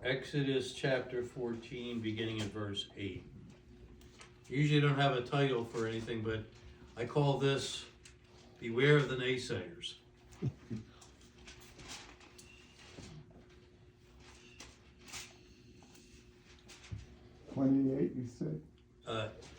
Exodus chapter 14, beginning at verse 8. Usually don't have a title for anything, but I call this Beware of the Naysayers. 28, you said?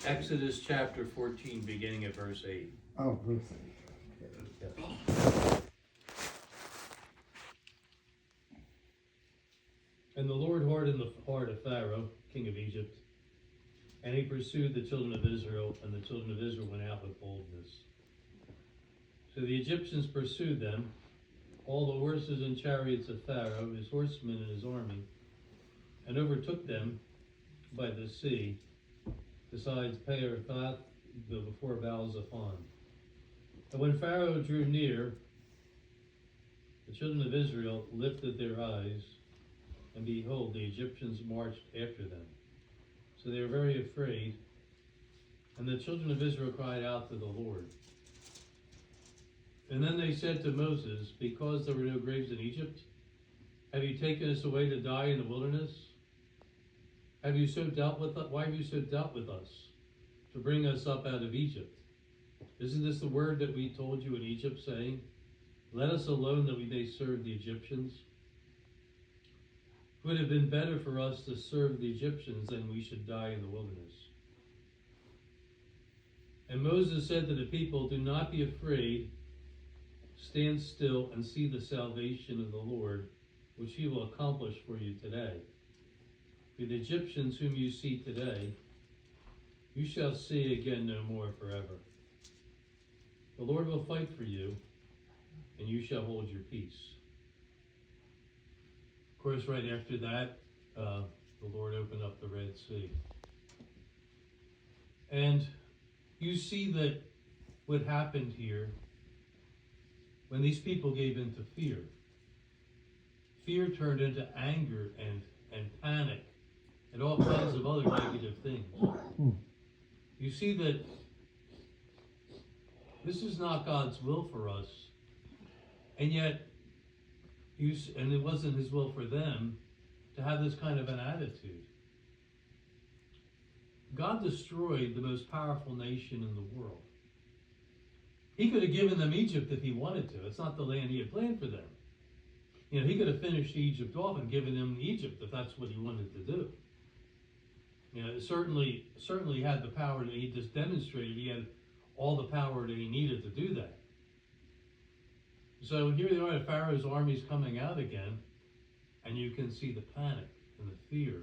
Exodus chapter 14, beginning at verse 8. Oh, verse 8. And the Lord hardened the heart of Pharaoh, king of Egypt, and he pursued the children of Israel, and the children of Israel went out with boldness. So the Egyptians pursued them, all the horses and chariots of Pharaoh, his horsemen and his army, and overtook them by the sea, besides Peirath, before Baal-zephon. And when Pharaoh drew near, the children of Israel lifted their eyes, and behold, the Egyptians marched after them. So they were very afraid, and the children of Israel cried out to the Lord. And then they said to Moses, because there were no graves in Egypt, have you taken us away to die in the wilderness? Have you so dealt with us? Why have you so dealt with us to bring us up out of Egypt? Isn't this the word that we told you in Egypt, saying, let us alone that we may serve the Egyptians? It would have been better for us to serve the Egyptians than we should die in the wilderness. And Moses said to the people, do not be afraid, stand still and see the salvation of the Lord, which he will accomplish for you today. For the Egyptians whom you see today, you shall see again no more forever. The Lord will fight for you, and you shall hold your peace. Of course, right after that, the Lord opened up the Red Sea. And you see that what happened here, when these people gave into fear, fear turned into anger and panic and all kinds of other negative things. You see that this is not God's will for us, and yet, and it wasn't his will for them to have this kind of an attitude. God destroyed the most powerful nation in the world. He could have given them Egypt if he wanted to. It's not the land he had planned for them. You know, he could have finished Egypt off and given them Egypt if that's what he wanted to do. You know, certainly had the power that he just demonstrated. He had all the power that he needed to do that. So here they are, Pharaoh's army's coming out again, and you can see the panic and the fear.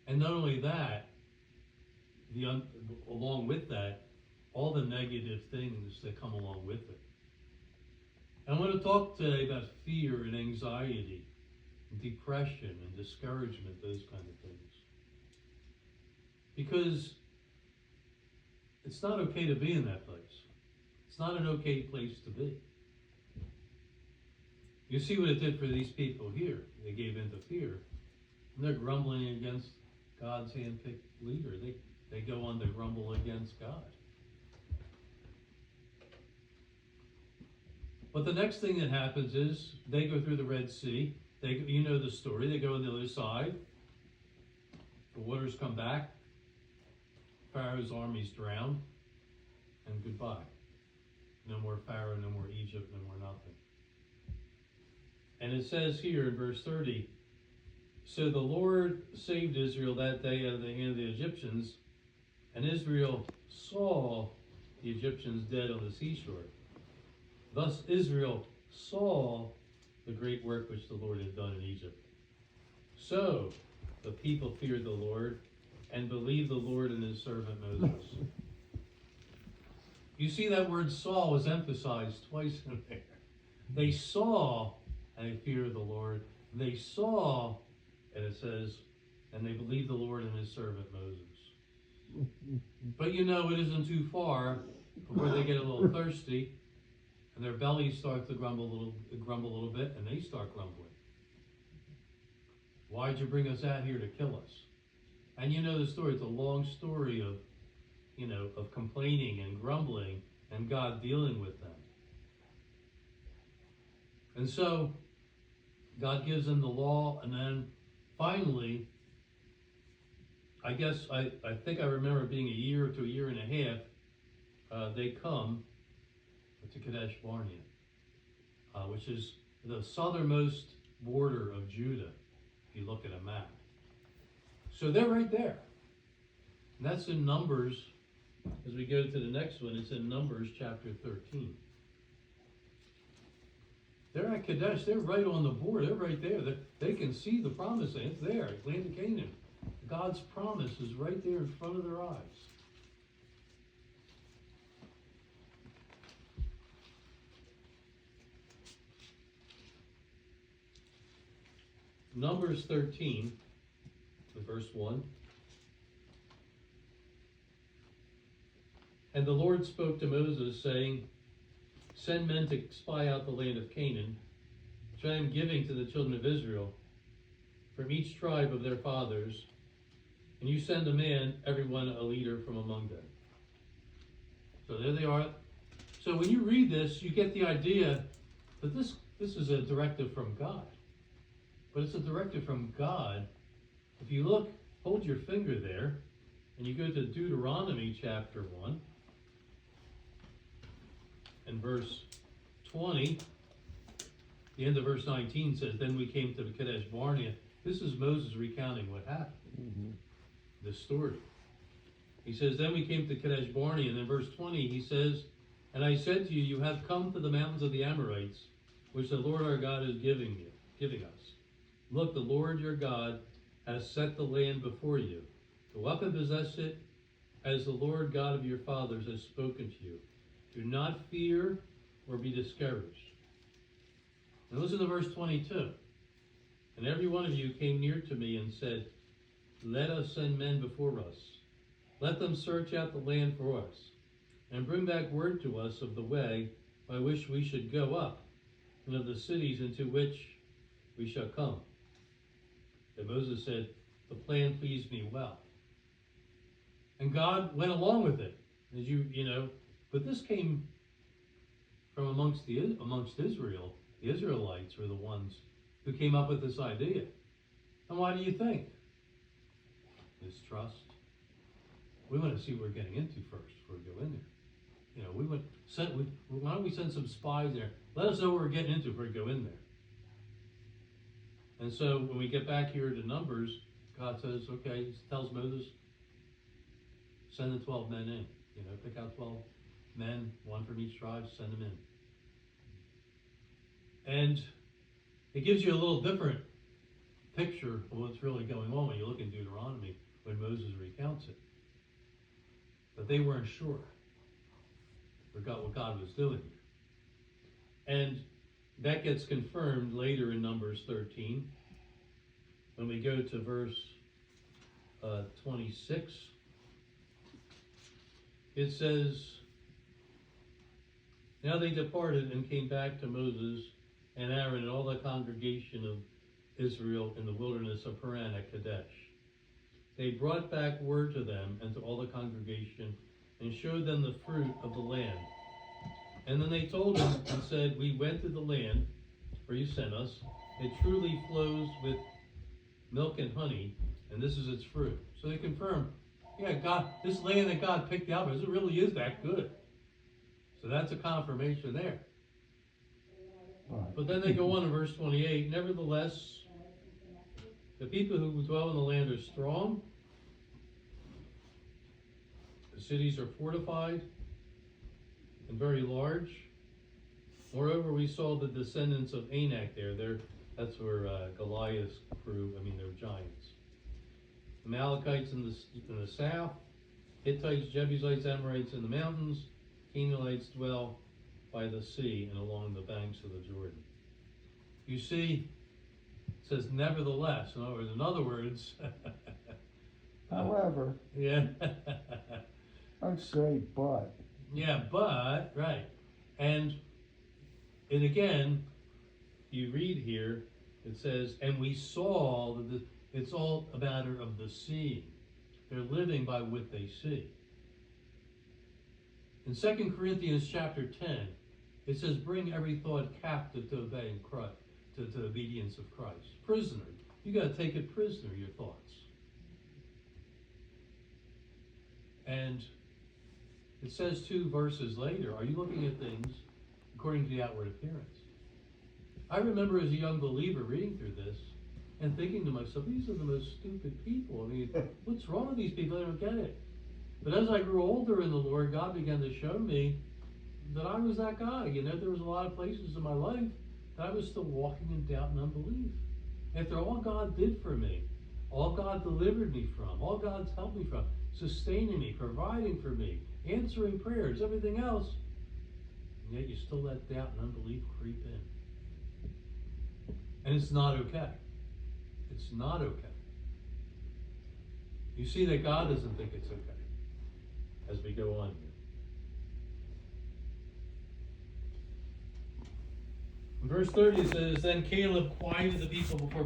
And not only that, along with that, all the negative things that come along with it. And I want to talk today about fear and anxiety, and depression and discouragement, those kind of things. Because it's not okay to be in that place. It's not an okay place to be. You see what it did for these people here. They gave in to fear. And they're grumbling against God's handpicked leader. They go on to grumble against God. But the next thing that happens is they go through the Red Sea. You know the story. They go on the other side. The waters come back. Pharaoh's army's drowned. And goodbye. No more Pharaoh, no more Egypt, no more nothing. And it says here in verse 30, so the Lord saved Israel that day out of the hand of the Egyptians, and Israel saw the Egyptians dead on the seashore. Thus Israel saw the great work which the Lord had done in Egypt. So the people feared the Lord and believed the Lord and his servant Moses. You see that word saw was emphasized twice in there. They saw and they feared the Lord. They saw, and it says, and they believed the Lord and his servant Moses. But you know, it isn't too far before they get a little thirsty and their bellies start to grumble a little bit, and they start grumbling. Why'd you bring us out here to kill us? And you know the story. It's a long story of complaining and grumbling and God dealing with them. And so God gives them the law, and then finally, I guess I think I remember being a year to a year and a half, they come to Kadesh Barnea, which is the southernmost border of Judah, if you look at a map. So they're right there. And that's in Numbers. As we go to the next one, it's in Numbers chapter 13. They're at Kadesh. They're right on the border. They're right there. They can see the promised land. It's there, land of Canaan. God's promise is right there in front of their eyes. Numbers 13, verse 1. And the Lord spoke to Moses, saying, send men to spy out the land of Canaan, which I am giving to the children of Israel, from each tribe of their fathers, and you send a man, every one a leader from among them. So there they are. So when you read this, you get the idea that this is a directive from God. But it's a directive from God. If you look, hold your finger there, and you go to Deuteronomy chapter 1, and verse 20, the end of verse 19 says, then we came to Kadesh Barnea. This is Moses recounting what happened. This story. He says, then we came to Kadesh Barnea, and in verse 20 he says, and I said to you, you have come to the mountains of the Amorites, which the Lord our God is giving us. Look, the Lord your God has set the land before you. Go up and possess it, as the Lord God of your fathers has spoken to you. Do not fear or be discouraged. And listen to verse 22. And every one of you came near to me and said, let us send men before us. Let them search out the land for us, and bring back word to us of the way by which we should go up, and of the cities into which we shall come. And Moses said, the plan pleased me well. And God went along with it. As you know, but this came from amongst Israel. The Israelites were the ones who came up with this idea. And why do you think? Mistrust. We want to see what we're getting into first before we go in there. You know, why don't we send some spies there? Let us know what we're getting into before we go in there. And so when we get back here to Numbers, God says, okay, he tells Moses, send the 12 men in. You know, pick out 12 men, one from each tribe, send them in. And it gives you a little different picture of what's really going on when you look in Deuteronomy when Moses recounts it. But they weren't sure what God was doing here. And that gets confirmed later in Numbers 13. When we go to verse 26, it says, now they departed and came back to Moses and Aaron and all the congregation of Israel in the wilderness of Paran at Kadesh. They brought back word to them and to all the congregation and showed them the fruit of the land. And then they told them and said, we went to the land where you sent us. It truly flows with milk and honey, and this is its fruit. So they confirmed, yeah, God, this land that God picked out, it really is that good. So that's a confirmation there. But then they go on in verse 28, nevertheless, the people who dwell in the land are strong. The cities are fortified and very large. Moreover, we saw the descendants of Anak there. That's where Goliath's crew, they're giants. Amalekites in the south, Hittites, Jebusites, Amorites in the mountains, Canaanites dwell by the sea and along the banks of the Jordan. You see, it says nevertheless. In other words, however, yeah. I'd say but. Yeah, but, right. And again, you read here, it says, and we saw that it's all a matter of the seeing. They're living by what they see. In 2 Corinthians chapter 10, it says, bring every thought captive to obeying to obedience of Christ. Prisoner. You got to take it prisoner, your thoughts. And it says 2 verses later, are you looking at things according to the outward appearance? I remember as a young believer reading through this and thinking to myself, these are the most stupid people. I mean, what's wrong with these people? I don't get it. But as I grew older in the Lord, God began to show me that I was that guy. You know, there was a lot of places in my life that I was still walking in doubt and unbelief. After all God did for me, all God delivered me from, all God's helped me from, sustaining me, providing for me, answering prayers, everything else, and yet you still let doubt and unbelief creep in. And it's not okay. It's not okay. You see that God doesn't think it's okay as we go on here. In verse 30 it says, then Caleb quieted the people before